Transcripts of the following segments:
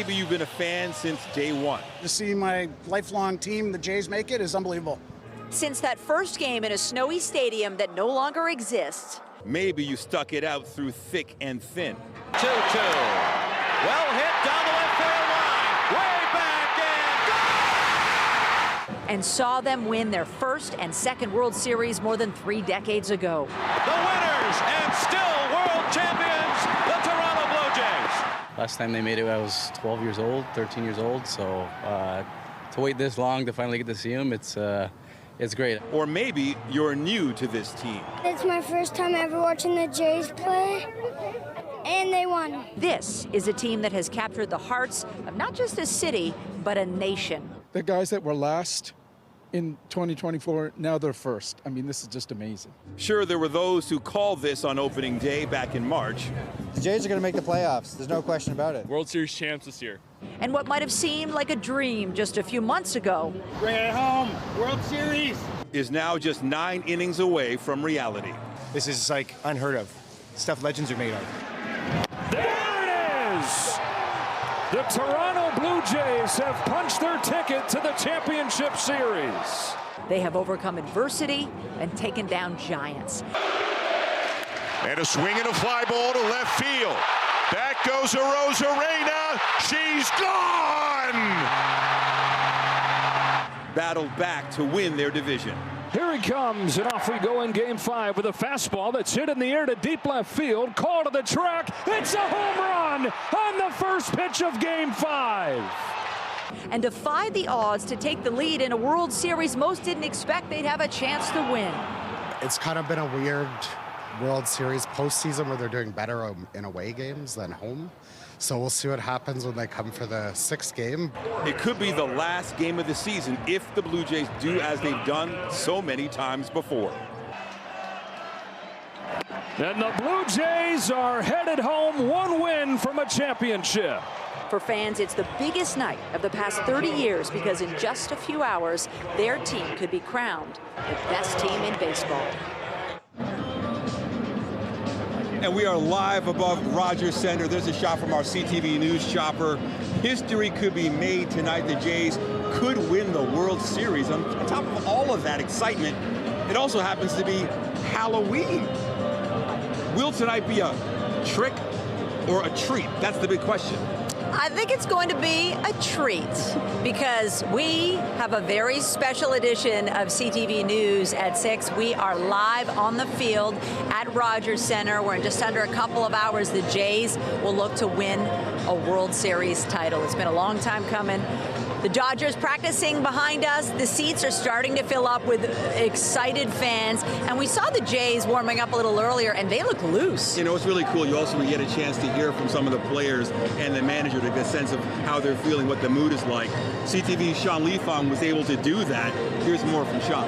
maybe you've been a fan since day one. To see my lifelong team, the Jays, make it is unbelievable. Since that first game in a snowy stadium that no longer exists. Maybe you stuck it out through thick and thin. 2-2. Well hit down the left field line. Way back and And saw them win their first and second World Series more than 3 decades ago. the winners and still world champions, the Toronto Blue Jays. Last time they made it, I was 12 years old, 13 years old. So to wait this long to finally get to see them, it's great. Or maybe you're new to this team. It's my first time ever watching the Jays play, and they won. This is a team that has captured the hearts of not just a city, but a nation. The guys that were last in 2024, now they're first. I mean, this is just amazing. Sure, there were those who called this on opening day back in March. The Jays are going to make the playoffs. There's no question about it. World Series champs this year. And what might have seemed like a dream just a few months ago. Bring it home, World Series. Is now just 9 innings away from reality. This is like unheard of. Stuff legends are made of. There it is! The Toronto Blue Jays have punched their ticket to the championship series. They have overcome adversity and taken down giants. And a swing and a fly ball to left field. Back goes Arozarena. She's gone! Battled back to win their division. Here he comes, and off we go in Game 5 with a fastball that's hit in the air to deep left field. Call to the track. It's a home run on the first pitch of Game 5. And defied the odds to take the lead in a World Series most didn't expect they'd have a chance to win. It's kind of been a weird World Series postseason where they're doing better in away games than home. So we'll see what happens when they come for the 6th game. It could be the last game of the season if the Blue Jays do as they've done so many times before. And the Blue Jays are headed home, 1 win from a championship. For fans, it's the biggest night of the past 30 years because in just a few hours, their team could be crowned the best team in baseball. And we are live above Rogers Center. There's a shot from our CTV News chopper. History could be made tonight. The Jays could win the World Series. On top of all of that excitement, it also happens to be Halloween. Will tonight be a trick or a treat? That's the big question. I think it's going to be a treat because we have a very special edition of CTV News at 6. We are live on the field at Rogers Center, where in just under a couple of hours, the Jays will look to win a World Series title. It's been a long time coming. The Dodgers practicing behind us. The seats are starting to fill up with excited fans. And we saw the Jays warming up a little earlier, and they look loose. You know, it's really cool. You also get a chance to hear from some of the players and the manager to get a sense of how they're feeling, what the mood is like. CTV's Sean Leafong was able to do that. Here's more from Sean.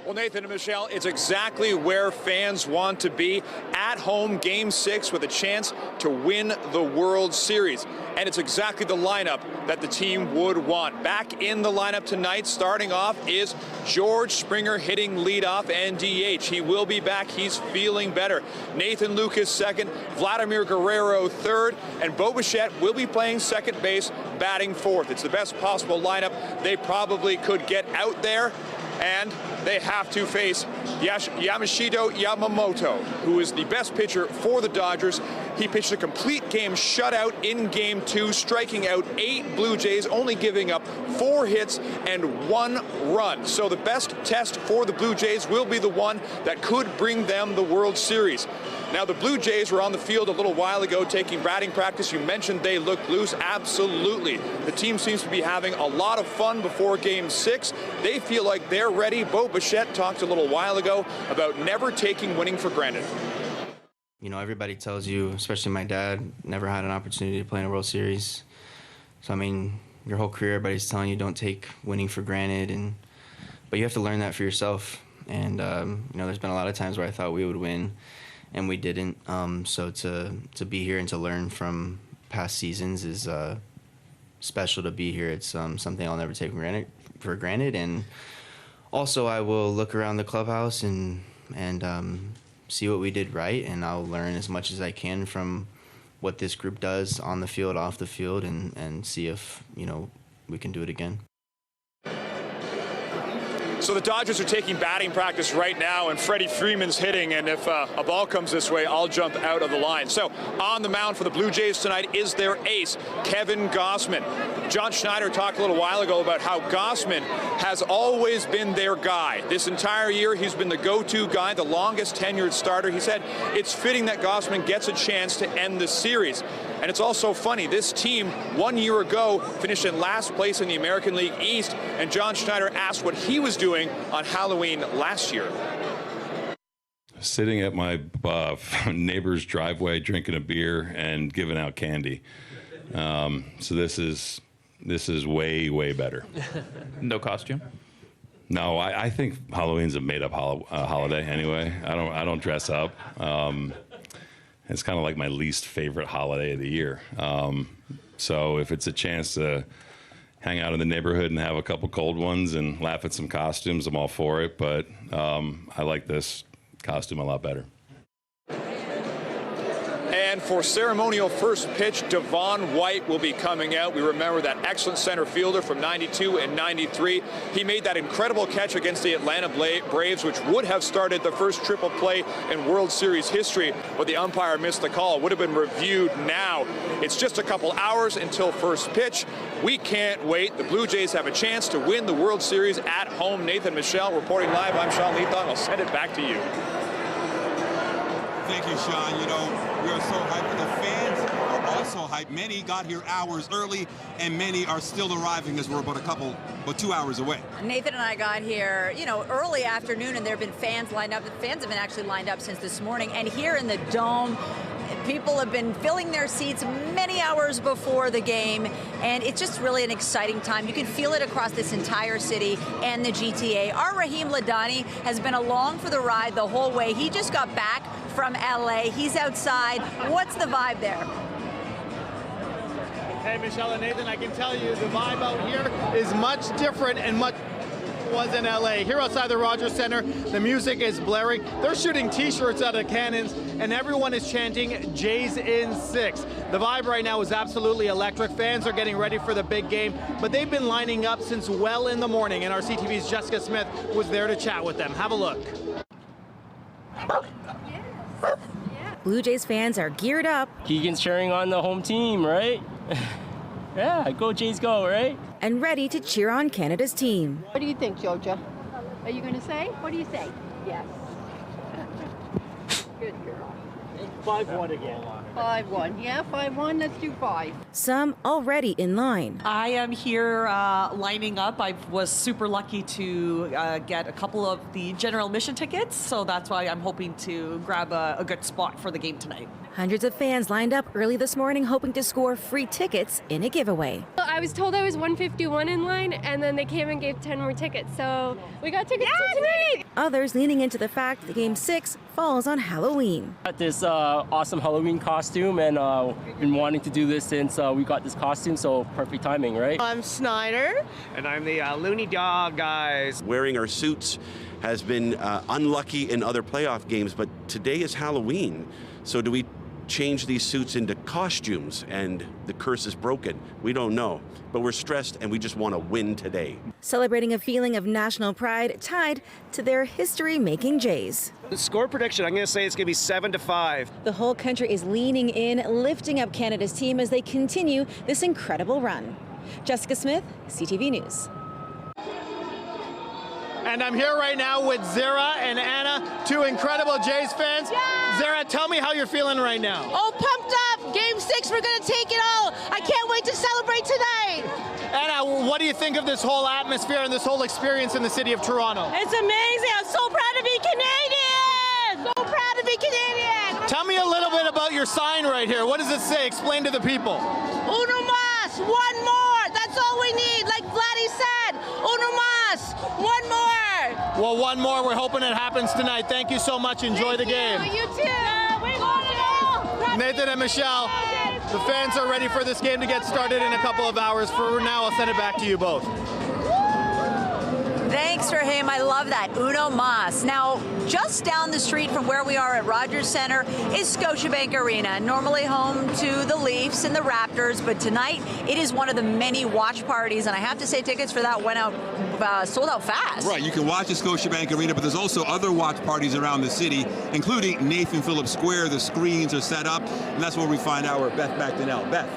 Well, Nathan and Michelle, it's exactly where fans want to be, at home, Game 6, with a chance to win the World Series. And it's exactly the lineup that the team would want. Back in the lineup tonight, starting off, is George Springer hitting leadoff and DH. He will be back. He's feeling better. Nathan Lucas second, Vladimir Guerrero third, and Bo Bichette will be playing second base, batting fourth. It's the best possible lineup they probably could get out there. And they have to face Yamashita Yamamoto, who is the best pitcher for the Dodgers. He pitched a complete game shutout in Game 2, striking out 8 Blue Jays, only giving up 4 hits and 1 run. So the best test for the Blue Jays will be the one that could bring them the World Series. Now, the Blue Jays were on the field a little while ago taking batting practice. You mentioned they looked loose. Absolutely. The team seems to be having a lot of fun before Game 6. They feel like they're ready. Bo Bichette talked a little while ago about never taking winning for granted. You know, everybody tells you, especially my dad, never had an opportunity to play in a World Series. So, I mean, your whole career, everybody's telling you don't take winning for granted. But you have to learn that for yourself. And, you know, there's been a lot of times where I thought we would win, and we didn't. So to be here and to learn from past seasons is special to be here. It's something I'll never take for granted. And also, I will look around the clubhouse and see what we did right, and I'll learn as much as I can from what this group does on the field, off the field, and see if, we can do it again. So the Dodgers are taking batting practice right now, and Freddie Freeman's hitting, and if a ball comes this way, I'll jump out of the line. So on the mound for the Blue Jays tonight is their ace, Kevin Gausman. John Schneider talked a little while ago about how Gausman has always been their guy. This entire year, he's been the go-to guy, the longest tenured starter. He said it's fitting that Gausman gets a chance to end the series. And it's also funny, this team 1 year ago finished in last place in the American League East, and John Schneider asked what he was doing on Halloween last year. Sitting at my neighbor's driveway, drinking a beer and giving out candy. So this is way, way better. No costume? No, I think Halloween's a made-up holiday anyway. I don't dress up. It's kind of like my least favorite holiday of the year. So if it's a chance to hang out in the neighborhood and have a couple cold ones and laugh at some costumes, I'm all for it. But I like this costume a lot better. And for ceremonial first pitch, Devon White will be coming out. We remember that excellent center fielder from 92 and 93. He made that incredible catch against the Atlanta Braves, which would have started the first triple play in World Series history, but the umpire missed the call. It would have been reviewed now. It's just a couple hours until first pitch. We can't wait. The Blue Jays have a chance to win the World Series at home. Nathan Michelle reporting live. I'm Sean Leathong. I'll send it back to you. Thank you, Sean. We are so hyped. The fans are also hyped. Many got here hours early, and many are still arriving as we're about 2 hours away. Nathan and I got here, early afternoon, and there have been fans lined up. The fans have been actually lined up since this morning. And here in the Dome, people have been filling their seats many hours before the game, and it's just really an exciting time. You can feel it across this entire city and the GTA. Our Raheem Ladani has been along for the ride the whole way. He just got back from LA. He's outside. What's the vibe there? Hey, Michelle and Nathan, I can tell you the vibe out here is much different and much was in LA. Here outside the Rogers Center, the music is blaring. They're shooting t-shirts out of cannons, and everyone is chanting Jays in 6. The vibe right now is absolutely electric. Fans are getting ready for the big game, but they've been lining up since well in the morning, and our CTV's Jessica Smith was there to chat with them. Have a look. Blue Jays fans are geared up. Keegan's cheering on the home team, right? Yeah, go Jays go, right? And ready to cheer on Canada's team. What do you think, Georgia? Are you going to say? What do you say? Yes. Good girl. 5-1 again. 5-1. Yeah, 5-1. Let's do 5. Some already in line. I am here lining up. I was super lucky to get a couple of the general admission tickets, so that's why I'm hoping to grab a good spot for the game tonight. Hundreds of fans lined up early this morning hoping to score free tickets in a giveaway. I was told I was 151 in line, and then they came and gave 10 more tickets, so we got tickets tonight. Others leaning into the fact that Game 6 falls on Halloween. Got this awesome Halloween costume, and been wanting to do this since we got this costume, so perfect timing, right? I'm Snyder. And I'm the Looney Dog guys. Wearing our suits has been unlucky in other playoff games, but today is Halloween. So do we change these suits into costumes and the curse is broken? We don't know, but we're stressed and we just want to win today. Celebrating a feeling of national pride tied to their history-making Jays. The score prediction, I'm going to say it's going to be 7-5. The whole country is leaning in, lifting up Canada's team as they continue this incredible run. Jessica Smith, CTV News. And I'm here right now with Zara and Anna, two incredible Jays fans. Yeah. Zara, tell me how you're feeling right now. Oh, pumped up. Game 6, we're going to take it all. I can't wait to celebrate tonight. Anna, what do you think of this whole atmosphere and this whole experience in the city of Toronto? It's amazing. I'm so proud to be Canadian. So proud to be Canadian. Tell me a little bit about your sign right here. What does it say? Explain to the people. Uno más, one more. That's all we need. Like Vladdy said, uno más, one more. Well, one more. We're hoping it happens tonight. Thank you so much. Enjoy the game. You too. Nathan and Michelle, the fans are ready for this game to get started in a couple of hours. For now, I'll send it back to you both. Thanks for him. I love that. Uno mas. Now, just down the street from where we are at Rogers Centre is Scotiabank Arena, normally home to the Leafs and the Raptors, but tonight it is one of the many watch parties, and I have to say tickets for that went out, sold out fast. Right, you can watch at Scotiabank Arena, but there's also other watch parties around the city, including Nathan Phillips Square. The screens are set up, and that's where we find our Beth McDonnell. Beth.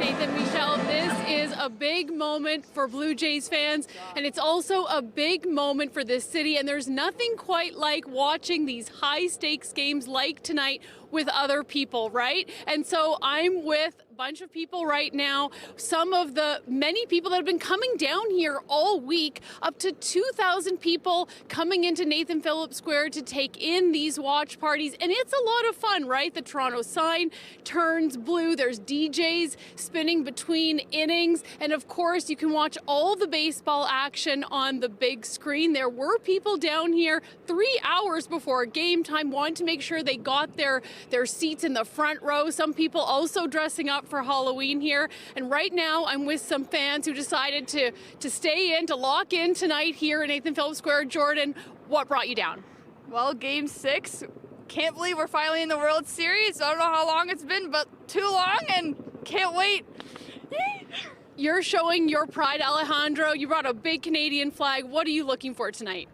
Nathan, Michelle, this is a big moment for Blue Jays fans, and it's also a big moment for this city, and there's nothing quite like watching these high-stakes games like tonight with other people, right? And so I'm with a bunch of people right now, some of the many people that have been coming down here all week, up to 2,000 people coming into Nathan Phillips Square to take in these watch parties, and it's a lot of fun, right? The Toronto sign turns blue, there's DJs spinning between innings, and of course you can watch all the baseball action on the big screen. There were people down here 3 hours before game time wanting to make sure they got their seats in the front row. Some people also dressing up for Halloween here. And right now I'm with some fans who decided to stay in, to lock in tonight here in Nathan Phillips Square. Jordan, what brought you down? Well, Game 6. Can't believe we're finally in the World Series. I don't know how long it's been, but too long, and can't wait. You're showing your pride, Alejandro. You brought a big Canadian flag. What are you looking for tonight?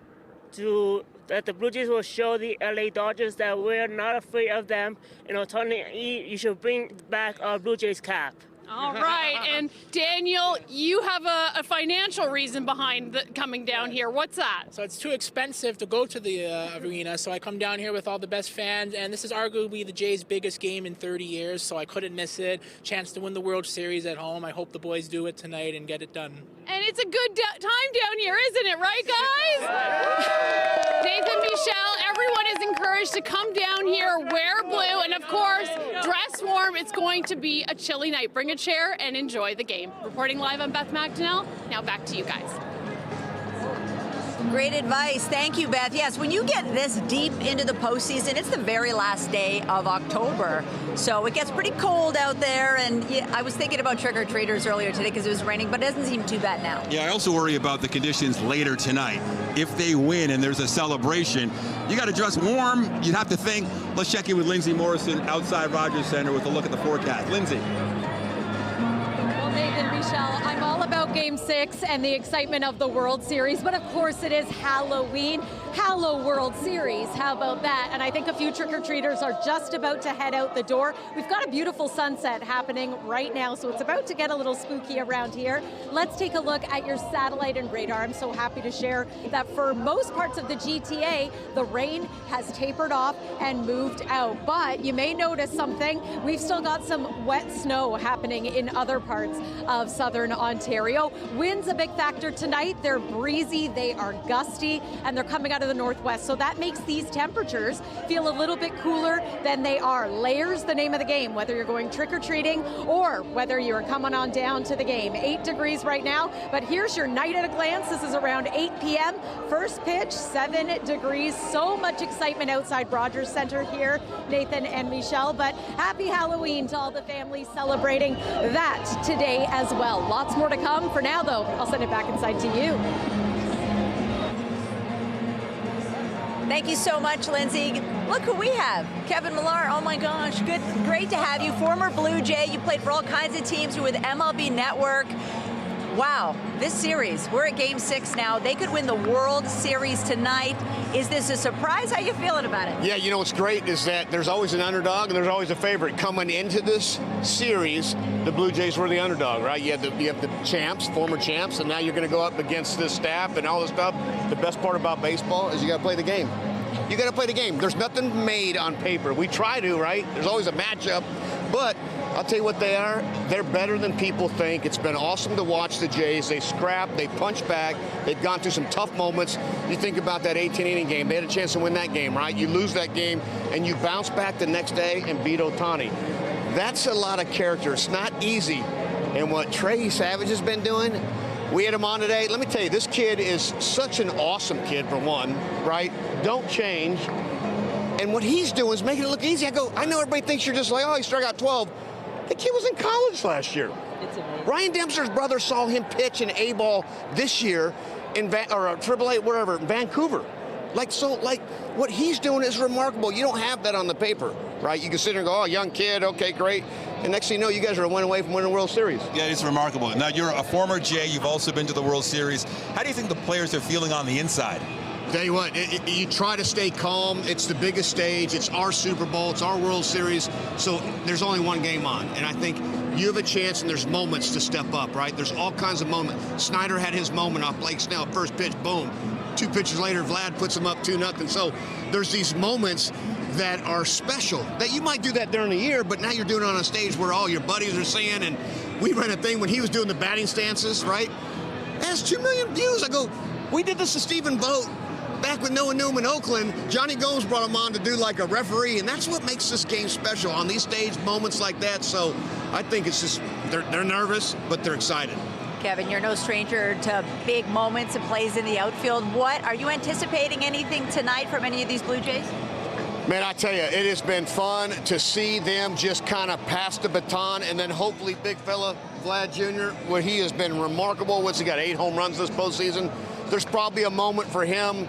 That the Blue Jays will show the LA Dodgers that we're not afraid of them. Tony, you should bring back our Blue Jays cap. All right, and Daniel, you have a financial reason behind coming down here. What's that? So it's too expensive to go to the arena, so I come down here with all the best fans, and this is arguably the Jays' biggest game in 30 years, so I couldn't miss it. Chance to win the World Series at home. I hope the boys do it tonight and get it done. And it's a good time down here, isn't it, right, guys? Nathan, Michelle, everyone is encouraged to come down here, wear blue, and of course, dress warm. It's going to be a chilly night. Bring a chair and enjoy the game. Reporting live, I'm Beth McDonnell. Now back to you guys. Great advice. Thank you, Beth. Yes, when you get this deep into the postseason, it's the very last day of October. So it gets pretty cold out there. And yeah, I was thinking about trick-or-treaters earlier today because it was raining, but it doesn't seem too bad now. Yeah, I also worry about the conditions later tonight. If they win and there's a celebration, you got to dress warm. You'd have to think. Let's check in with Lindsay Morrison outside Rogers Centre with a look at the forecast. Lindsay. Nathan, Michelle, I'm all about Game 6 and the excitement of the World Series, but of course it is Halloween. Hallow World Series, how about that? And I think a few trick-or-treaters are just about to head out the door. We've got a beautiful sunset happening right now, so it's about to get a little spooky around here. Let's take a look at your satellite and radar. I'm so happy to share that for most parts of the GTA, the rain has tapered off and moved out. But you may notice something. We've still got some wet snow happening in other parts of southern Ontario. Wind's a big factor tonight. They're breezy, they are gusty, and they're coming out of the northwest. So that makes these temperatures feel a little bit cooler than they are. Layers, the name of the game, whether you're going trick-or-treating or whether you're coming on down to the game. 8 degrees right now, but here's your night at a glance. This is around 8 p.m. First pitch, 7 degrees. So much excitement outside Rogers Centre here, Nathan and Michelle, but happy Halloween to all the families celebrating that today as well. Lots more to come. For now, though, I'll send it back inside to you. Thank you so much, Lindsay. Look who we have. Kevin Millar, oh my gosh, great to have you. Former Blue Jay, you played for all kinds of teams. You're with MLB Network. Wow, this series, we're at Game 6 now. They could win the World Series tonight. Is this a surprise? How are you feeling about it? Yeah, you know what's great is that there's always an underdog and there's always a favorite. Coming into this series, the Blue Jays were the underdog, right? You have the champs, former champs, and now you're going to go up against this staff and all this stuff. The best part about baseball is you got to play the game. You got to play the game. There's nothing made on paper. We try to, right? There's always a matchup, but I'll tell you what they are. They're better than people think. It's been awesome to watch the Jays. They scrap, they punch back. They've gone through some tough moments. You think about that 18-inning game. They had a chance to win that game, right? You lose that game, and you bounce back the next day and beat Ohtani. That's a lot of character. It's not easy. And what Trey Savage has been doing, we had him on today. Let me tell you, this kid is such an awesome kid, for one, right? Don't change. And what he's doing is making it look easy. I know everybody thinks you're just like, oh, he struck out 12. The kid was in college last year. It's amazing. Ryan Dempster's brother saw him pitch an A-ball this year in or a AAA, wherever, in Vancouver. Like what he's doing is remarkable. You don't have that on the paper, right? You can sit there and go, oh, young kid, okay, great. And next thing you know, you guys are a win away from winning the World Series. Yeah, it's remarkable. Now, you're a former Jay. You've also been to the World Series. How do you think the players are feeling on the inside? Tell you what, you try to stay calm. It's the biggest stage. It's our Super Bowl. It's our World Series. So there's only one game on. And I think you have a chance, and there's moments to step up, right? There's all kinds of moments. Snyder had his moment off Blake Snell. First pitch, boom. 2 pitches later, Vlad puts him up 2-0. So there's these moments that are special that you might do that during the year, but now you're doing it on a stage where all your buddies are seeing. And we ran a thing when he was doing the batting stances, right? It has 2 million views. I go, we did this to Stephen Vogt back with Noah Newman in Oakland. Johnny Gomes brought him on to do like a referee, and that's what makes this game special on these stage moments like that. So I think it's just they're nervous, but they're excited. Kevin, you're no stranger to big moments and plays in the outfield. What are you anticipating anything tonight from any of these Blue Jays? Man, I tell you, it has been fun to see them just kind of pass the baton, and then hopefully big fella Vlad Jr., where he has been remarkable. What's he got, 8 home runs this postseason? There's probably a moment for him,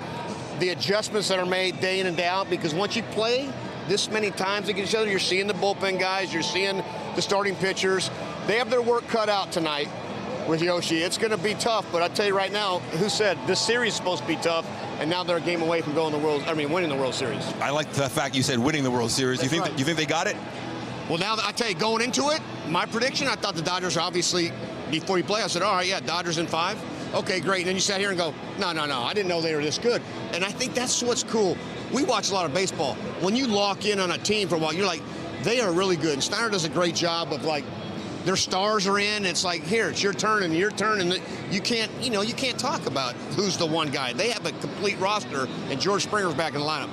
the adjustments that are made day in and day out, because once you play this many times against each other, you're seeing the bullpen guys, you're seeing the starting pitchers. They have their work cut out tonight with Yoshi. It's going to be tough, but I tell you right now, who said this series is supposed to be tough, and now they're a game away from winning the World Series. I like the fact you said winning the World Series. You think they got it? Well, now I tell you, going into it, my prediction, I thought the Dodgers obviously, before you play, I said, all right, yeah, Dodgers in 5. Okay, great. And then you sat here and go, no, I didn't know they were this good. And I think that's what's cool. We watch a lot of baseball. When you lock in on a team for a while, you're like, they are really good. And Snyder does a great job of like, their stars are in. It's like, here, it's your turn, and you can't talk about who's the one guy. They have a complete roster, and George Springer's back in the lineup.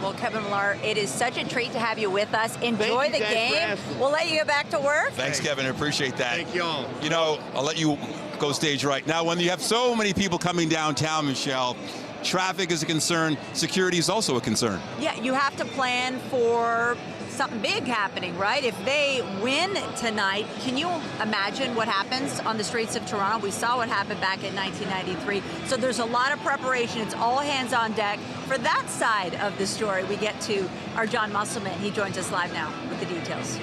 Well, Kevin Millar, it is such a treat to have you with us. Enjoy the game. We'll let you get back to work. Thanks, Kevin. I appreciate that. Thank you all. You know, I'll let you go stage right. Now, when you have so many people coming downtown, Michelle, traffic is a concern. Security is also a concern. Yeah, you have to plan for something big happening, right? If they win tonight, can you imagine what happens on the streets of Toronto? We saw what happened back in 1993. So there's a lot of preparation. It's all hands on deck. For that side of the story, we get to our John Musselman. He joins us live now with the details.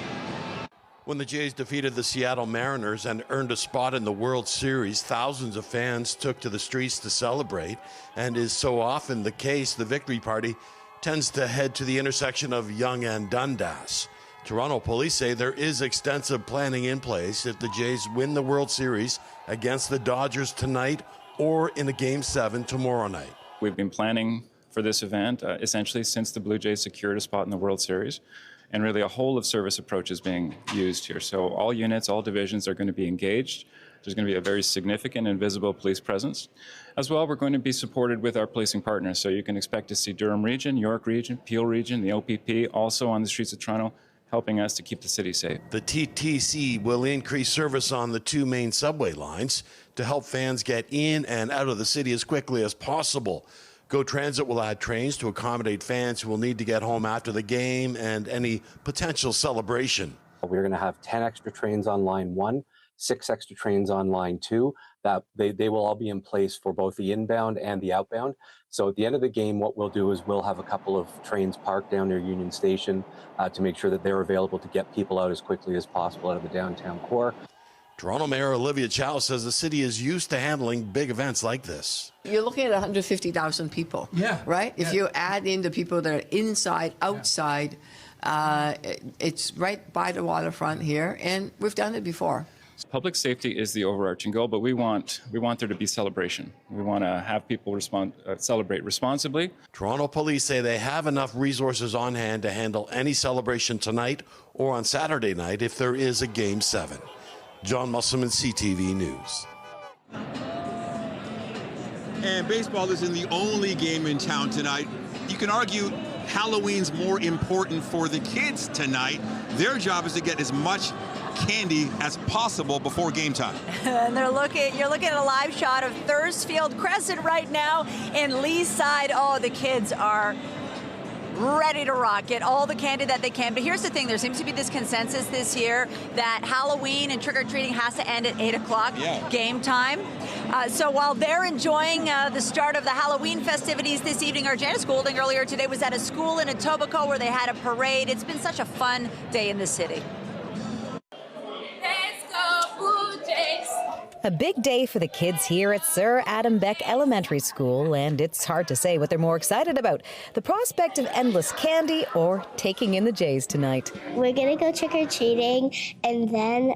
When the Jays defeated the Seattle Mariners and earned a spot in the World Series, thousands of fans took to the streets to celebrate. And is so often the case, the victory party tends to head to the intersection of Yonge and Dundas. Toronto police say there is extensive planning in place if the Jays win the World Series against the Dodgers tonight or in a Game 7 tomorrow night. We've been planning for this event essentially since the Blue Jays secured a spot in the World Series. And really a whole of service approach is being used here. So all units, all divisions are going to be engaged. There's going to be a very significant and visible police presence. As well, we're going to be supported with our policing partners. So you can expect to see Durham Region, York Region, Peel Region, the OPP, also on the streets of Toronto, helping us to keep the city safe. The TTC will increase service on the 2 main subway lines to help fans get in and out of the city as quickly as possible. Go Transit will add trains to accommodate fans who will need to get home after the game and any potential celebration. We're going to have 10 extra trains on line 1, 6 extra trains on line 2. That they will all be in place for both the inbound and the outbound. So at the end of the game, what we'll do is we'll have a couple of trains parked down near Union Station to make sure that they're available to get people out as quickly as possible out of the downtown core. Toronto Mayor Olivia Chow says the city is used to handling big events like this. You're looking at 150,000 people, right? If you add in the people that are inside, outside, it's right by the waterfront here, and we've done it before. Public safety is the overarching goal, but we want there to be celebration. We want to have people celebrate responsibly. Toronto police say they have enough resources on hand to handle any celebration tonight or on Saturday night if there is a Game 7. John Musselman, CTV News. And baseball isn't the only game in town tonight. You can argue Halloween's more important for the kids tonight. Their job is to get as much candy as possible before game time. And you're looking at a live shot of Thursfield Crescent right now in Leaside. Oh, the kids are ready to rock, get all the candy that they can. But here's the thing, there seems to be this consensus this year that Halloween and trick-or-treating has to end at 8 o'clock, game time. So while they're enjoying the start of the Halloween festivities this evening, our Janice Goulding earlier today was at a school in Etobicoke where they had a parade. It's been such a fun day in the city. Let's go Blue Jays! A big day for the kids here at Sir Adam Beck Elementary School, and it's hard to say what they're more excited about, the prospect of endless candy or taking in the Jays tonight. We're going to go trick-or-treating, and then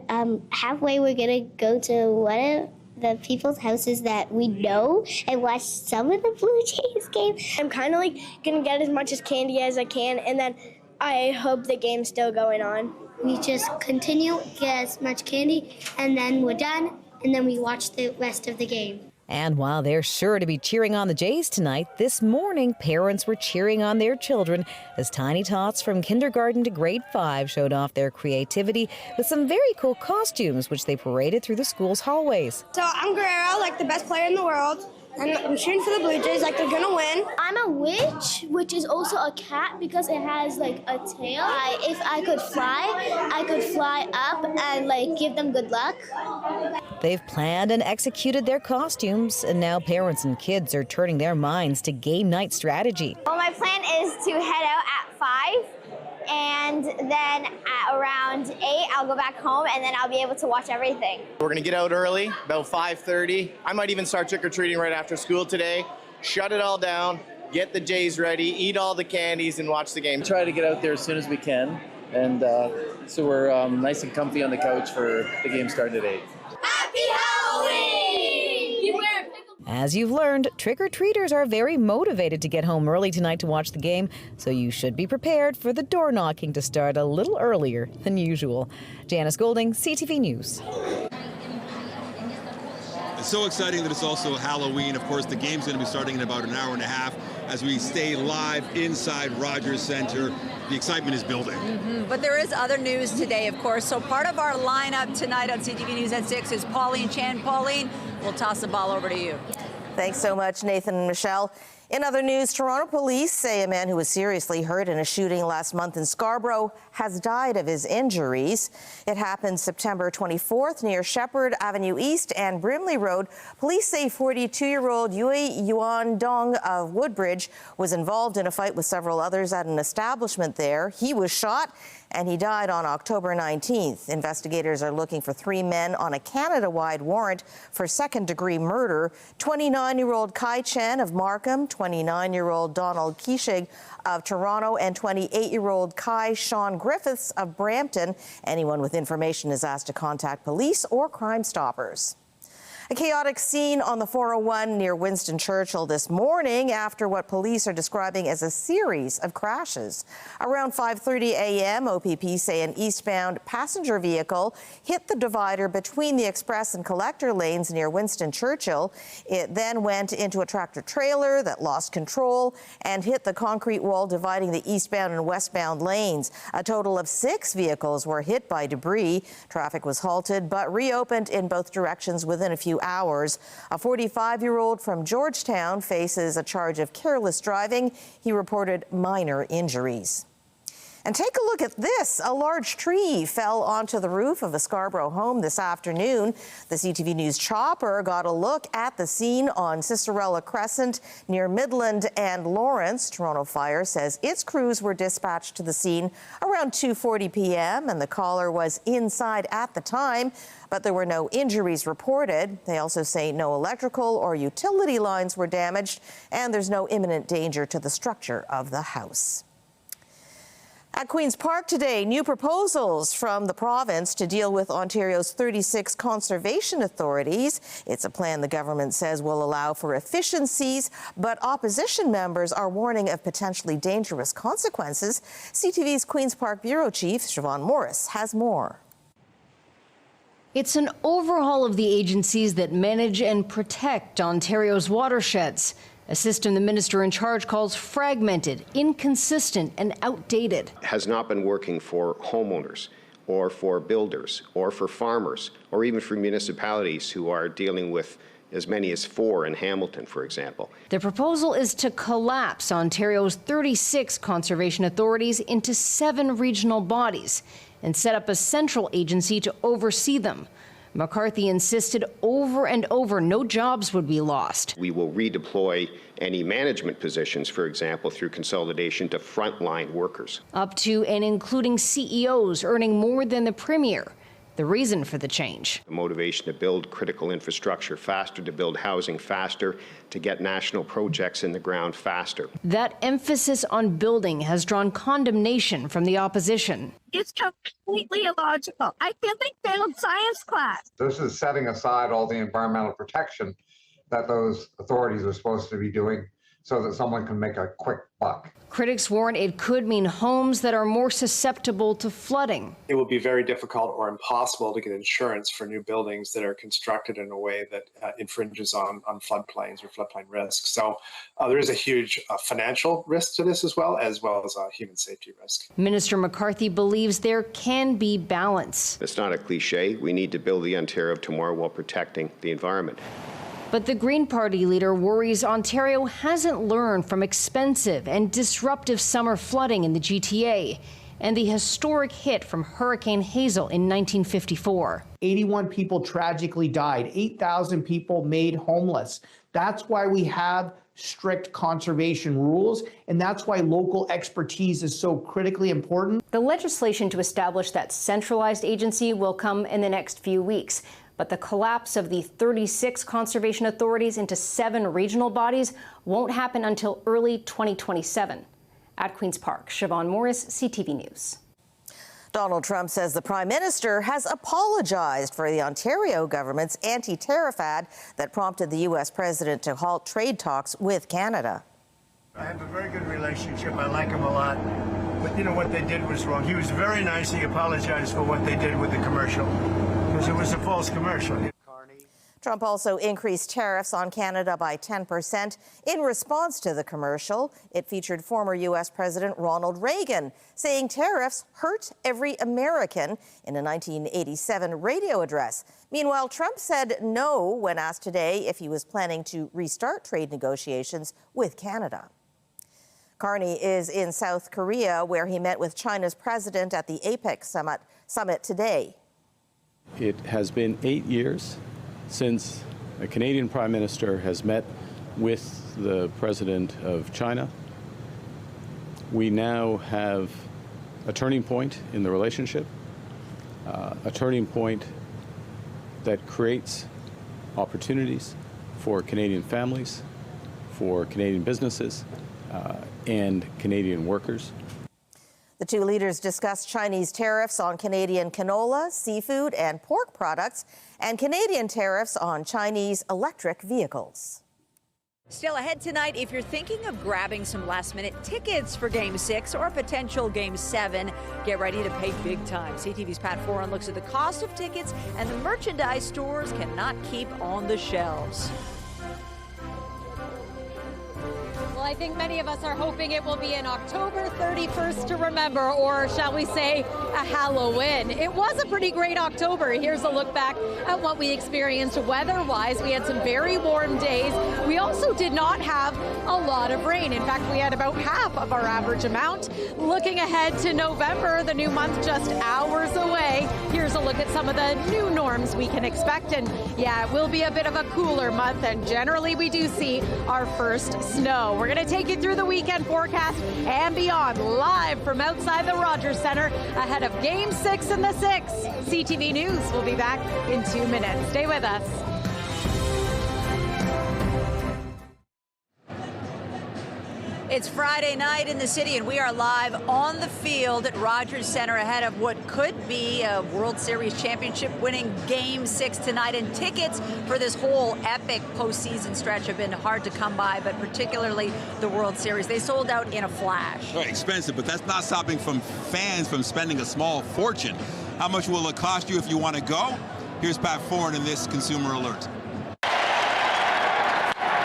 halfway we're going to go to one of the people's houses that we know and watch some of the Blue Jays game. I'm kind of like going to get as much as candy as I can, and then I hope the game's still going on. We just continue, get as much candy, and then we're done. And then we watch the rest of the game. And while they're sure to be cheering on the Jays tonight, this morning parents were cheering on their children as tiny tots from kindergarten to grade 5 showed off their creativity with some very cool costumes, which they paraded through the school's hallways. So I'm Guerrero, like the best player in the world. And I'm cheering for the Blue Jays like they're gonna win. I'm a witch, which is also a cat because it has like a tail. If I could fly up and like give them good luck. They've planned and executed their costumes, and now parents and kids are turning their minds to game night strategy. Well, my plan is to head out at 5. And then at around 8, I'll go back home, and then I'll be able to watch everything. We're going to get out early, about 5:30. I might even start trick-or-treating right after school today. Shut it all down, get the Jays ready, eat all the candies, and watch the game. Try to get out there as soon as we can, and so we're nice and comfy on the couch for the game starting at 8. Happy Halloween! As you've learned, trick-or-treaters are very motivated to get home early tonight to watch the game, so you should be prepared for the door knocking to start a little earlier than usual. Janice Goulding, CTV News. It's so exciting that it's also Halloween. Of course, the game's going to be starting in about an hour and a half as we stay live inside Rogers Centre. The excitement is building. But there is other news today, of course. So part of our lineup tonight on CTV News at 6 is Pauline Chan. Pauline, we'll toss the ball over to you. Thanks so much, Nathan and Michelle. In other news, Toronto police say a man who was seriously hurt in a shooting last month in Scarborough has died of his injuries. It happened September 24th near Shepherd Avenue East and Brimley Road. Police say 42-year-old Yui Yuan Dong of Woodbridge was involved in a fight with several others at an establishment there. He was shot and he died on October 19th. Investigators are looking for 3 men on a Canada-wide warrant for second-degree murder. 29-year-old Kai Chen of Markham, 29-year-old Donald Kishig of Toronto, and 28-year-old Kai Sean Griffiths of Brampton. Anyone with information is asked to contact police or Crime Stoppers. A chaotic scene on the 401 near Winston Churchill this morning after what police are describing as a series of crashes. Around 5:30 a.m., OPP say an eastbound passenger vehicle hit the divider between the express and collector lanes near Winston Churchill. It then went into a tractor trailer that lost control and hit the concrete wall dividing the eastbound and westbound lanes. A total of 6 vehicles were hit by debris. Traffic was halted but reopened in both directions within a few hours. A 45-year-old from Georgetown faces a charge of careless driving. He reported minor injuries. And take a look at this. A large tree fell onto the roof of a Scarborough home this afternoon. The CTV News chopper got a look at the scene on Cicerella Crescent near Midland and Lawrence. Toronto Fire says its crews were dispatched to the scene around 2:40 p.m. and the caller was inside at the time, but there were no injuries reported. They also say no electrical or utility lines were damaged and there's no imminent danger to the structure of the house. At Queen's Park today, new proposals from the province to deal with Ontario's 36 conservation authorities. It's a plan the government says will allow for efficiencies, but opposition members are warning of potentially dangerous consequences. CTV's Queen's Park Bureau Chief, Siobhan Morris, has more. It's an overhaul of the agencies that manage and protect Ontario's watersheds, a system the minister in charge calls fragmented, inconsistent, and outdated. Has not been working for homeowners or for builders or for farmers or even for municipalities who are dealing with as many as 4 in Hamilton, for example. The proposal is to collapse Ontario's 36 conservation authorities into 7 regional bodies and set up a central agency to oversee them. McCarthy insisted over and over no jobs would be lost. We will redeploy any management positions, for example, through consolidation to frontline workers. Up to and including CEOs earning more than the Premier. The reason for the change. The motivation to build critical infrastructure faster, to build housing faster, to get national projects in the ground faster. That emphasis on building has drawn condemnation from the opposition. It's completely illogical. I feel like failed science class. This is setting aside all the environmental protection that those authorities are supposed to be doing so that someone can make a quick buck. Critics warn it could mean homes that are more susceptible to flooding. It will be very difficult or impossible to get insurance for new buildings that are constructed in a way that infringes on floodplains or floodplain risks. So there is a huge financial risk to this as well as a human safety risk. Minister McCarthy believes there can be balance. It's not a cliche. We need to build the Ontario of tomorrow while protecting the environment. But the Green Party leader worries Ontario hasn't learned from expensive and disruptive summer flooding in the GTA and the historic hit from Hurricane Hazel in 1954. 81 people tragically died, 8,000 people made homeless. That's why we have strict conservation rules, and that's why local expertise is so critically important. The legislation to establish that centralized agency will come in the next few weeks. But the collapse of the 36 conservation authorities into 7 regional bodies won't happen until early 2027. At Queen's Park, Siobhan Morris, CTV News. Donald Trump says the Prime Minister has apologized for the Ontario government's anti-tariff ad that prompted the U.S. president to halt trade talks with Canada. I have a very good relationship. I like him a lot. But you know what they did was wrong. He was very nice. He apologized for what they did with the commercial because it was a false commercial. Trump also increased tariffs on Canada by 10% in response to the commercial. It featured former U.S. President Ronald Reagan saying tariffs hurt every American in a 1987 radio address. Meanwhile, Trump said no when asked today if he was planning to restart trade negotiations with Canada. Carney is in South Korea, where he met with China's president at the APEC summit today. It has been 8 years since a Canadian Prime Minister has met with the President of China. We now have a turning point in the relationship, a turning point that creates opportunities for Canadian families, for Canadian businesses, and Canadian workers. The two leaders discussed Chinese tariffs on Canadian canola, seafood, and pork products, and Canadian tariffs on Chinese electric vehicles. Still ahead tonight, if you're thinking of grabbing some last-minute tickets for Game 6 or a potential Game 7, get ready to pay big time. CTV's Pat Foran looks at the cost of tickets and the merchandise stores cannot keep on the shelves. Well, I think many of us are hoping it will be an October 31st to remember, or shall we say, a Halloween. It was a pretty great October. Here's a look back at what we experienced weather-wise. We had some very warm days. We also did not have a lot of rain. In fact, we had about half of our average amount. Looking ahead to November, the new month just hours away. Here's a look at some of the new norms we can expect. And yeah, it will be a bit of a cooler month, and generally we do see our first snow. We're going to take you through the weekend forecast and beyond, live from outside the Rogers Centre ahead of Game 6 and the 6. CTV News will be back in 2 minutes. Stay with us. It's Friday night in the city, and we are live on the field at Rogers Centre ahead of what could be a World Series championship-winning Game 6 tonight. And tickets for this whole epic postseason stretch have been hard to come by, but particularly the World Series. They sold out in a flash. Right, expensive, but that's not stopping fans from spending a small fortune. How much will it cost you if you want to go? Here's Pat Foran in this Consumer Alert.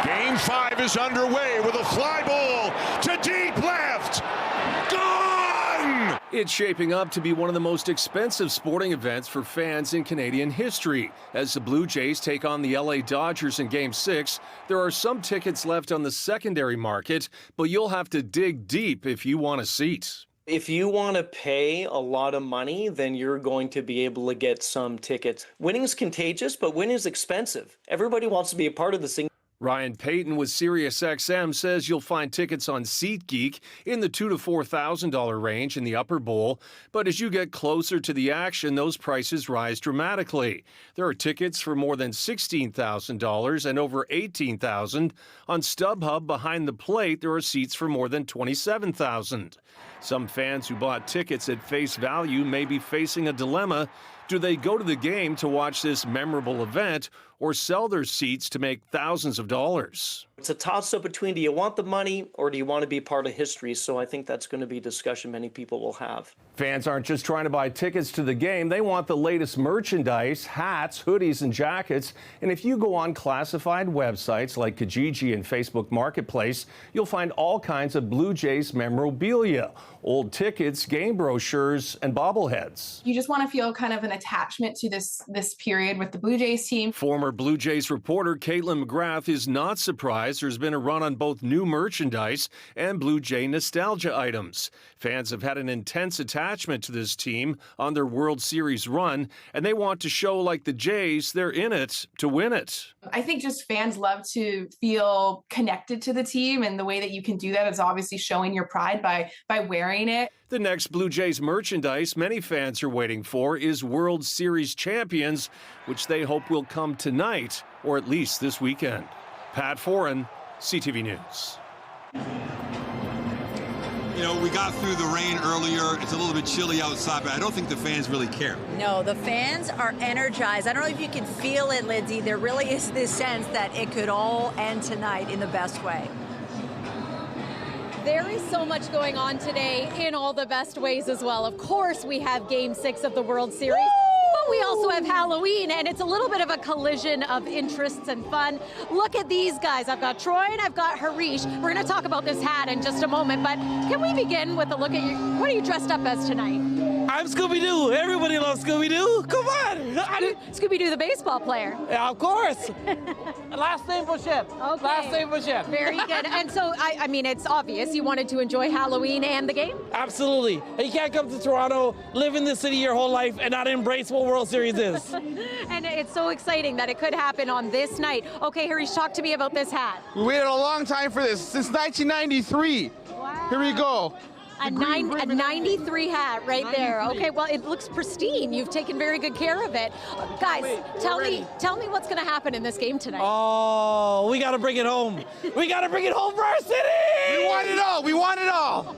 Game 5 is underway with a fly ball to deep left. Gone! It's shaping up to be one of the most expensive sporting events for fans in Canadian history. As the Blue Jays take on the LA Dodgers in Game 6, there are some tickets left on the secondary market, but you'll have to dig deep if you want a seat. If you want to pay a lot of money, then you're going to be able to get some tickets. Winning's contagious, but winning's expensive. Everybody wants to be a part of this thing. Ryan Payton with SiriusXM says you'll find tickets on SeatGeek in the $2,000 to $4,000 range in the upper bowl, but as you get closer to the action, those prices rise dramatically. There are tickets for more than $16,000 and over $18,000. On StubHub behind the plate, there are seats for more than $27,000. Some fans who bought tickets at face value may be facing a dilemma. Do they go to the game to watch this memorable event or sell their seats to make thousands of dollars? It's a toss-up between, do you want the money or do you want to be part of history? So I think that's going to be a discussion many people will have. Fans aren't just trying to buy tickets to the game. They want the latest merchandise, hats, hoodies, and jackets. And if you go on classified websites like Kijiji and Facebook Marketplace, you'll find all kinds of Blue Jays memorabilia, old tickets, game brochures, and bobbleheads. You just want to feel kind of an attachment to this period with the Blue Jays team. Former Blue Jays reporter Caitlin McGrath is not surprised there's been a run on both new merchandise and Blue Jay nostalgia items. Fans have had an intense attachment to this team on their World Series run, and they want to show, like the Jays, they're in it to win it. I think just fans love to feel connected to the team, and the way that you can do that is obviously showing your pride by wearing it. The next Blue Jays merchandise many fans are waiting for is World Series champions, which they hope will come tonight or at least this weekend. Pat Foran, CTV News. You know, we got through the rain earlier. It's a little bit chilly outside, but I don't think the fans really care. No, the fans are energized. I don't know if you can feel it, Lindsay. There really is this sense that it could all end tonight in the best way. There is so much going on today in all the best ways as well. Of course, we have Game 6 of the World Series. But we also have Halloween, and it's a little bit of a collision of interests and fun. Look at these guys. I've got Troy and I've got Harish. We're going to talk about this hat in just a moment, but can we begin with a look at you? What are you dressed up as tonight? I'm Scooby-Doo. Everybody loves Scooby-Doo. Come on. Scooby-Doo, the baseball player. Yeah, of course. Last name Bouchette. Okay. Last name Bouchette. Very good. And so, I mean, it's obvious you wanted to enjoy Halloween and the game? Absolutely. You can't come to Toronto, live in this city your whole life, and not embrace what World Series is. And it's so exciting that it could happen on this night. Okay, Harish, talk to me about this hat. We waited a long time for this, since 1993. Wow. Here we go. A 93 hat right there. Okay, well, it looks pristine. You've taken very good care of it. Guys, tell me what's going to happen in this game tonight. Oh, we got to bring it home. We got to bring it home for our city. We want it all. We want it all.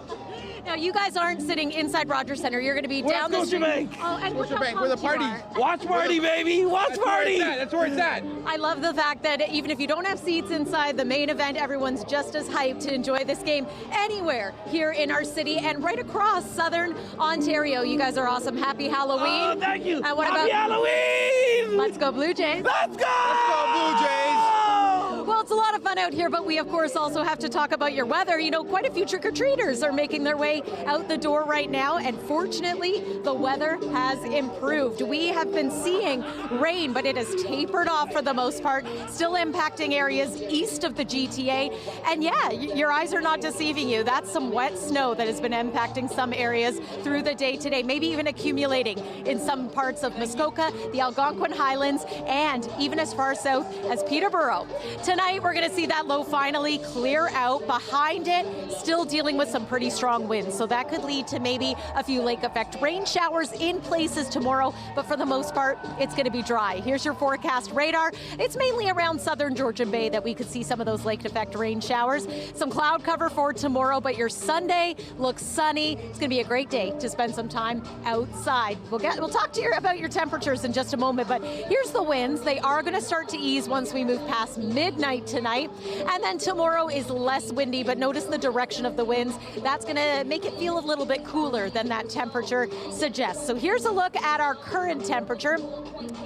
Now, you guys aren't sitting inside Rogers Center. You're going to be down the street. Bank. Oh, and Scotia Bank, where the party. Watch party, baby. Watch party. That's where it's at. I love the fact that even if you don't have seats inside the main event, everyone's just as hyped to enjoy this game anywhere here in our city and right across Southern Ontario. You guys are awesome. Happy Halloween. Oh, thank you. And what Happy about Halloween. Let's go Blue Jays. Let's go. Let's go Blue Jays. Well, it's a lot of fun out here, but we, of course, also have to talk about your weather. You know, quite a few trick-or-treaters are making their way out the door right now, and fortunately, the weather has improved. We have been seeing rain, but it has tapered off for the most part, still impacting areas east of the GTA. And yeah, your eyes are not deceiving you. That's some wet snow that has been impacting some areas through the day today, maybe even accumulating in some parts of Muskoka, the Algonquin Highlands, and even as far south as Peterborough. Tonight, we're going to see that low finally clear out. Behind it, still dealing with some pretty strong winds, so that could lead to maybe a few lake effect rain showers in places tomorrow, but for the most part, it's going to be dry. Here's your forecast radar. It's mainly around southern Georgian Bay that we could see some of those lake effect rain showers. Some cloud cover for tomorrow, but your Sunday looks sunny. It's going to be a great day to spend some time outside. We'll talk to you about your temperatures in just a moment, but here's the winds. They are going to start to ease once we move past midnight tonight, and then tomorrow is less windy, but notice the direction of the winds. That's going to make it feel a little bit cooler than that temperature suggests. So here's a look at our current temperature.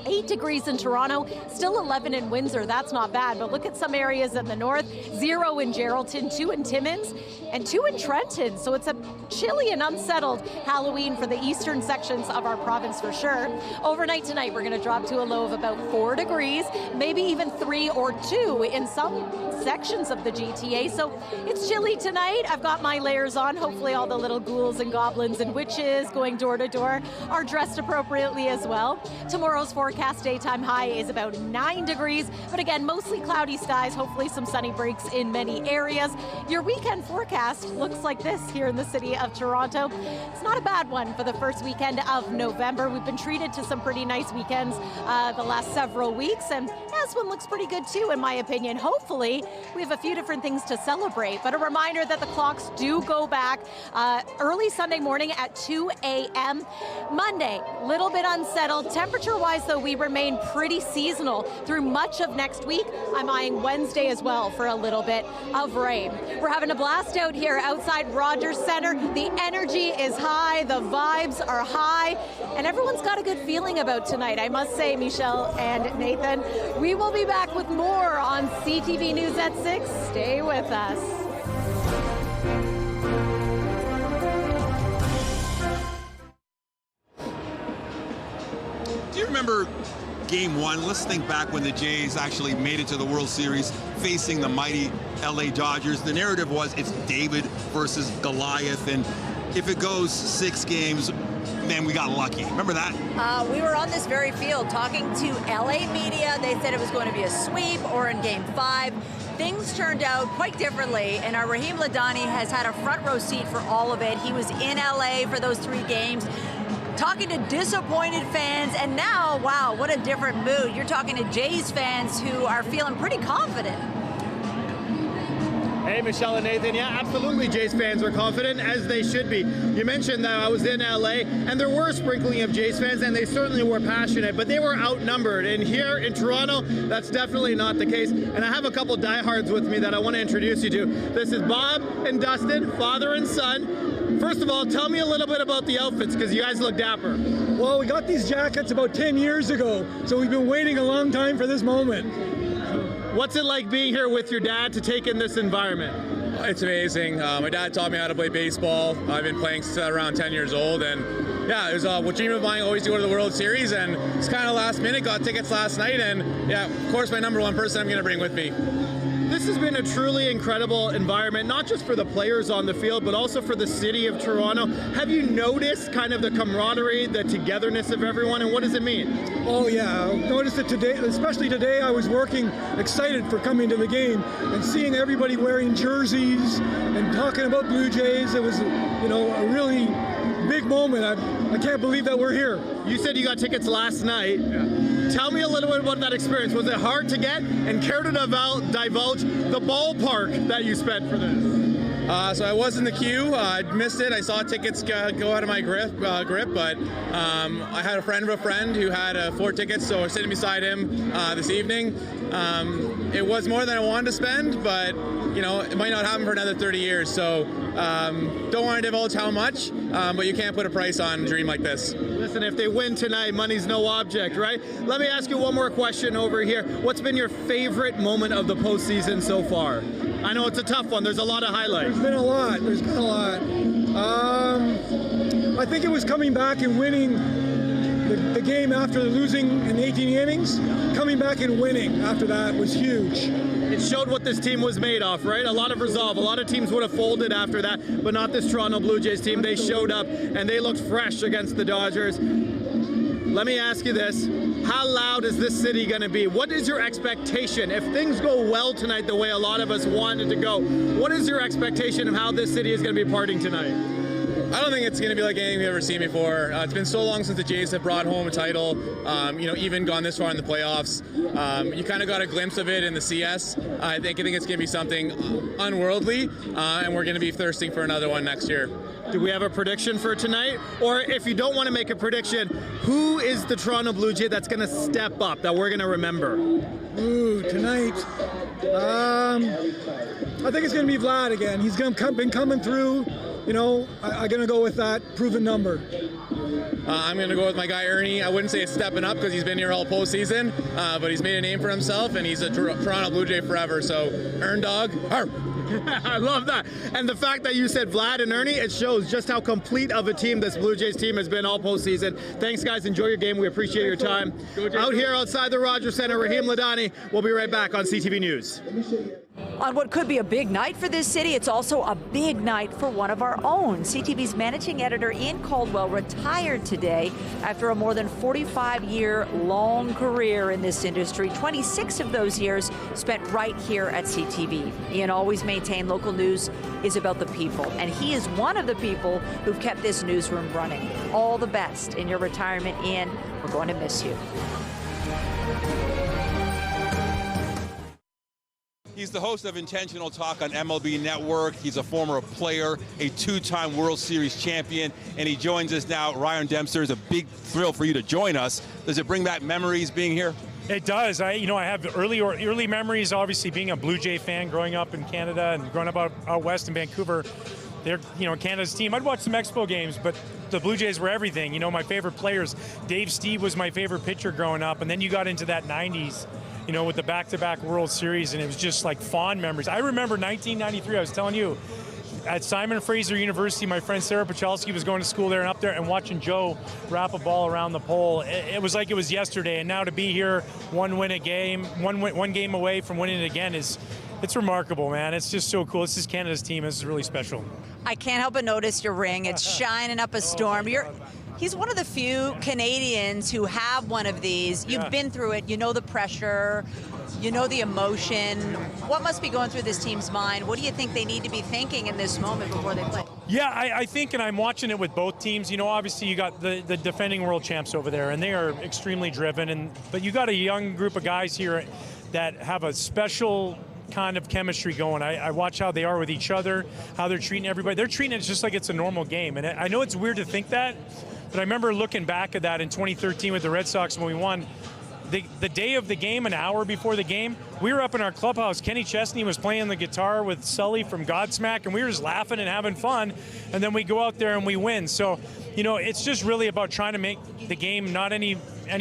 8 degrees in Toronto, still 11 in Windsor. That's not bad, but look at some areas in the north. 0 in Geraldton, 2 in Timmins, and 2 in Trenton. So it's chilly and unsettled Halloween for the eastern sections of our province for sure. Overnight tonight, we're going to drop to a low of about 4 degrees, maybe even 3 or 2 in some sections of the GTA. So it's chilly tonight. I've got my layers on. Hopefully all the little ghouls and goblins and witches going door to door are dressed appropriately as well. Tomorrow's forecast daytime high is about 9 degrees, but again, mostly cloudy skies, hopefully some sunny breaks in many areas. Your weekend forecast looks like this here in the city of Toronto. It's not a bad one for the first weekend of November. We've been treated to some pretty nice weekends the last several weeks, and this one looks pretty good too, in my opinion. Hopefully, we have a few different things to celebrate, but a reminder that the clocks do go back early Sunday morning at 2 a.m. Monday, a little bit unsettled. Temperature-wise, though, we remain pretty seasonal through much of next week. I'm eyeing Wednesday as well for a little bit of rain. We're having a blast out here outside Rogers Centre. The energy is high, the vibes are high, and everyone's got a good feeling about tonight, I must say, Michelle and Nathan. We will be back with more on CTV News at 6. Stay with us. Do you remember Game 1? Let's think back when the Jays actually made it to the World Series facing the mighty LA Dodgers. The narrative was it's David versus Goliath, and if it goes 6 games, man, we got lucky. Remember that? We were on this very field talking to LA media. They said it was going to be a sweep or in Game 5. Things turned out quite differently, and our Raheem Ladani has had a front row seat for all of it. He was in LA for those 3 games, talking to disappointed fans, and now, wow, what a different mood. You're talking to Jays fans who are feeling pretty confident. Hey, Michelle and Nathan. Yeah, absolutely. Jays fans were confident, as they should be. You mentioned that I was in LA, and there were a sprinkling of Jays fans, and they certainly were passionate, but they were outnumbered. And here in Toronto, that's definitely not the case. And I have a couple diehards with me that I want to introduce you to. This is Bob and Dustin, father and son. First of all, tell me a little bit about the outfits, because you guys look dapper. Well, we got these jackets about 10 years ago, so we've been waiting a long time for this moment. What's it like being here with your dad to take in this environment? It's amazing. My dad taught me how to play baseball. I've been playing since around 10 years old, and yeah, it was a dream of mine always to go to the World Series, and it's kind of last minute. Got tickets last night, and yeah, of course, my number 1 person I'm going to bring with me. This has been a truly incredible environment, not just for the players on the field, but also for the city of Toronto. Have you noticed kind of the camaraderie, the togetherness of everyone, and what does it mean? Oh yeah, I've noticed it today, especially today. I was working, excited for coming to the game and seeing everybody wearing jerseys and talking about Blue Jays. It was, a really big moment. I can't believe that we're here. You said you got tickets last night. Yeah. Tell me a little bit about that experience. Was it hard to get? And care to divulge the ballpark that you spent for this? So I was in the queue. I missed it. I saw tickets go out of my grip, but I had a friend of a friend who had 4 tickets, so I was sitting beside him this evening. It was more than I wanted to spend, but it might not happen for another 30 years. So don't want to divulge how much, but you can't put a price on a dream like this. Listen, if they win tonight, money's no object, right? Let me ask you one more question over here. What's been your favorite moment of the postseason so far? I know it's a tough one. There's a lot of highlights. There's been a lot. I think it was coming back and winning the game after losing in 18 innings. Coming back and winning after that was huge. It showed what this team was made of, right? A lot of resolve. A lot of teams would have folded after that, but not this Toronto Blue Jays team. They showed up, and they looked fresh against the Dodgers. Let me ask you this. How loud is this city going to be? What is your expectation? If things go well tonight the way a lot of us wanted to go, what is your expectation of how this city is going to be partying tonight? I don't think it's going to be like anything we've ever seen before. It's been so long since the Jays have brought home a title, even gone this far in the playoffs. You kind of got a glimpse of it in the CS. I think it's going to be something unworldly, and we're going to be thirsting for another one next year. Do we have a prediction for tonight? Or if you don't want to make a prediction, who is the Toronto Blue Jay that's going to step up, that we're going to remember? Ooh, tonight. I think it's going to be Vlad again. He's been coming through. I'm going to go with that proven number. I'm going to go with my guy Ernie. I wouldn't say it's stepping up because he's been here all postseason, but he's made a name for himself, and he's a Toronto Blue Jay forever. So, Ern Dog, arr. I love that. And the fact that you said Vlad and Ernie, it shows just how complete of a team this Blue Jays team has been all postseason. Thanks, guys. Enjoy your game. We appreciate your time. Out here outside the Rogers Center, Raheem Ladani. We'll be right back on CTV News. On what could be a big night for this city, it's also a big night for one of our own. CTV's managing editor Ian Caldwell retired today after a more than 45-year long career in this industry. 26 of those years spent right here at CTV. Ian always maintained local news is about the people, and he is one of the people who've kept this newsroom running. All the best in your retirement, Ian. We're going to miss you. He's the host of Intentional Talk on MLB Network. He's a former player, a two-time World Series champion, and he joins us now. Ryan Dempster, is a big thrill for you to join us. Does it bring back memories being here? It does. I have early memories, obviously, being a Blue Jay fan growing up in Canada and growing up out west in Vancouver. They're, Canada's team. I'd watch some Expo games, but the Blue Jays were everything. My favorite players, Dave Steve was my favorite pitcher growing up, and then you got into that 90s. With the back-to-back World Series, and it was just like fond memories. I remember 1993, I was telling you, at Simon Fraser University, my friend Sarah Pachalski was going to school there and up there and watching Joe wrap a ball around the pole. It was like it was yesterday, and now to be here, one game away from winning it again it's remarkable, man. It's just so cool. This is Canada's team. This is really special. I can't help but notice your ring. It's shining up a storm. He's one of the few Canadians who have one of these. You've been through it. You know the pressure. You know the emotion. What must be going through this team's mind? What do you think they need to be thinking in this moment before they play? Yeah, I think, and I'm watching it with both teams. Obviously you got the defending world champs over there, and they are extremely driven. But you got a young group of guys here that have a special kind of chemistry going. I watch how they are with each other, how they're treating everybody. They're treating it just like it's a normal game. And I know it's weird to think that, but I remember looking back at that in 2013 with the Red Sox when we won. The day of the game, an hour before the game, we were up in our clubhouse. Kenny Chesney was playing the guitar with Sully from Godsmack, and we were just laughing and having fun. And then we go out there and we win. So, it's just really about trying to make the game not any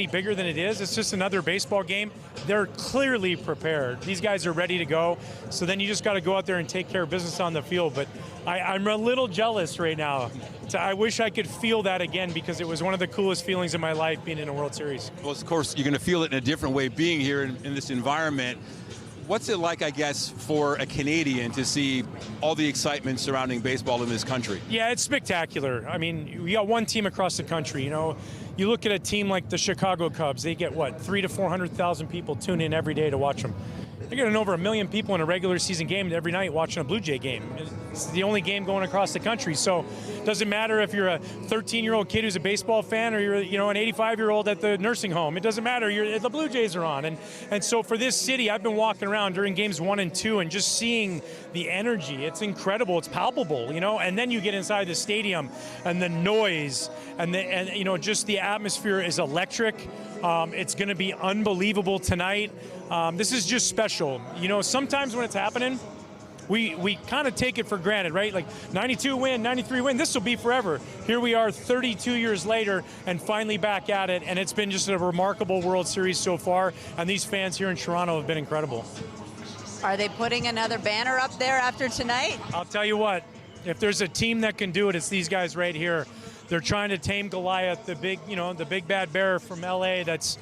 bigger than it is. It's just another baseball game. They're clearly prepared. These guys are ready to go. So then you just got to go out there and take care of business on the field. But I'm a little jealous right now. I wish I could feel that again, because it was one of the coolest feelings in my life being in a World Series. Well, of course, you're going to feel it in a different way being here in this environment. What's it like, I guess, for a Canadian to see all the excitement surrounding baseball in this country? Yeah, it's spectacular. I mean, we got one team across the country. You look at a team like the Chicago Cubs, they get, 300,000 to 400,000 people tune in every day to watch them. They're getting over 1 million people in a regular season game every night watching a Blue Jay game. It's the only game going across the country. So it doesn't matter if you're a 13-year-old kid who's a baseball fan or you're an 85-year-old at the nursing home. It doesn't matter. The Blue Jays are on. And so for this city, I've been walking around during games 1 and 2 and just seeing the energy. It's incredible. It's palpable, and then you get inside the stadium and the noise and just the atmosphere is electric. It's going to be unbelievable tonight. This is just special. Sometimes when it's happening, we kind of take it for granted, right? Like 92 win, 93 win, this will be forever. Here we are 32 years later and finally back at it, and it's been just a remarkable World Series so far, and these fans here in Toronto have been incredible. Are they putting another banner up there after tonight? I'll tell you what, if there's a team that can do it, it's these guys right here. They're trying to tame Goliath, the big bad bear from LA that's,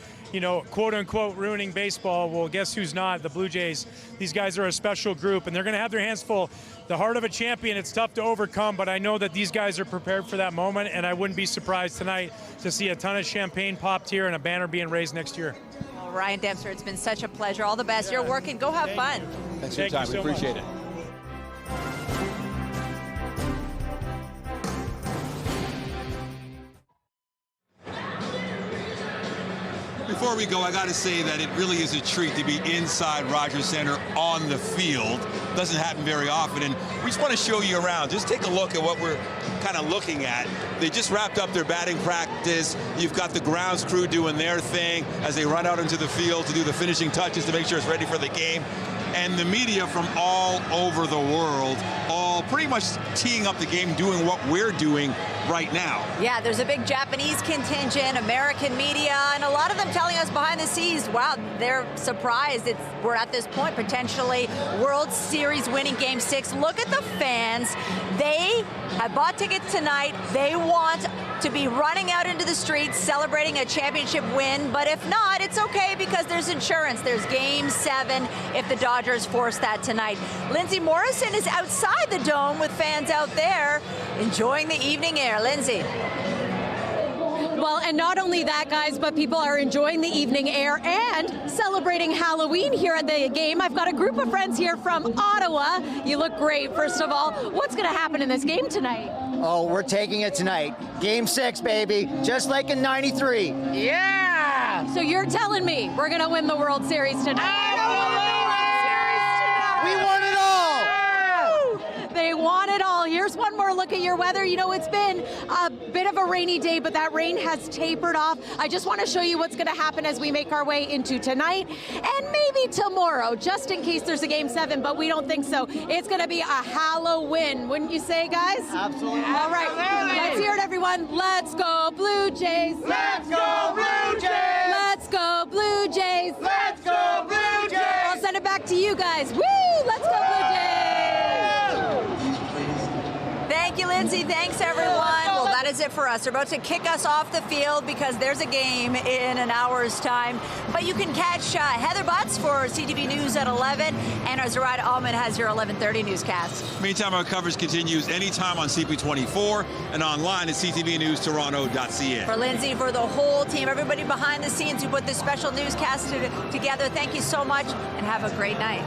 quote unquote ruining baseball. Well, guess who's not? The Blue Jays. These guys are a special group, and they're going to have their hands full. The heart of a champion, it's tough to overcome, but I know that these guys are prepared for that moment, and I wouldn't be surprised tonight to see a ton of champagne popped here and a banner being raised next year. Well, Ryan Dempster, it's been such a pleasure. All the best. You're working. Go have fun. Thanks for your time. We appreciate it. Before we go, I got to say that it really is a treat to be inside Rogers Center on the field. Doesn't happen very often, and we just want to show you around. Just take a look at what we're kind of looking at. They just wrapped up their batting practice. You've got the grounds crew doing their thing as they run out into the field to do the finishing touches to make sure it's ready for the game. and the media from all over the world, all pretty much teeing up the game, doing what we're doing right now. Yeah, there's a big Japanese contingent, American media, and a lot of them telling us behind the scenes, wow, they're surprised we're at this point, potentially World Series winning Game 6. Look at the fans. They have bought tickets tonight. They want to be running out into the streets celebrating a championship win, but if not, it's okay because there's insurance. There's Game 7 if the Dodgers force that tonight. Lindsay Morrison is outside the dome with fans out there enjoying the evening air. Lindsay. Well, and not only that, guys, but people are enjoying the evening air and celebrating Halloween here at the game. I've got a group of friends here from Ottawa. You look great, first of all. What's going to happen in this game tonight? Oh, we're taking it tonight. Game 6, baby, just like in '93. Yeah! So you're telling me we're going to win the World Series tonight? We won it all! They want it all. Here's one more look at your weather. You know, it's been a bit of a rainy day, but that rain has tapered off. I just want to show you what's going to happen as we make our way into tonight and maybe tomorrow, just in case there's a Game 7, but we don't think so. It's going to be a Halloween, wouldn't you say, guys? Absolutely. All right, let's hear it, everyone. Let's go, Blue Jays. Let's go, Blue Jays. Let's go, Blue Jays. Let's go, Blue Jays. I'll send it back to you guys. Woo! Let's go, Blue Jays. Thank you, Lindsay. Thanks, everyone. Well, that is it for us. They're about to kick us off the field because there's a game in an hour's time. But you can catch Heather Butts for CTV News at 11, and Zoraida Allman has your 11:30 newscast. Meantime, our coverage continues anytime on CP24 and online at ctvnewstoronto.ca. For Lindsay, for the whole team, everybody behind the scenes who put this special newscast together, thank you so much, and have a great night.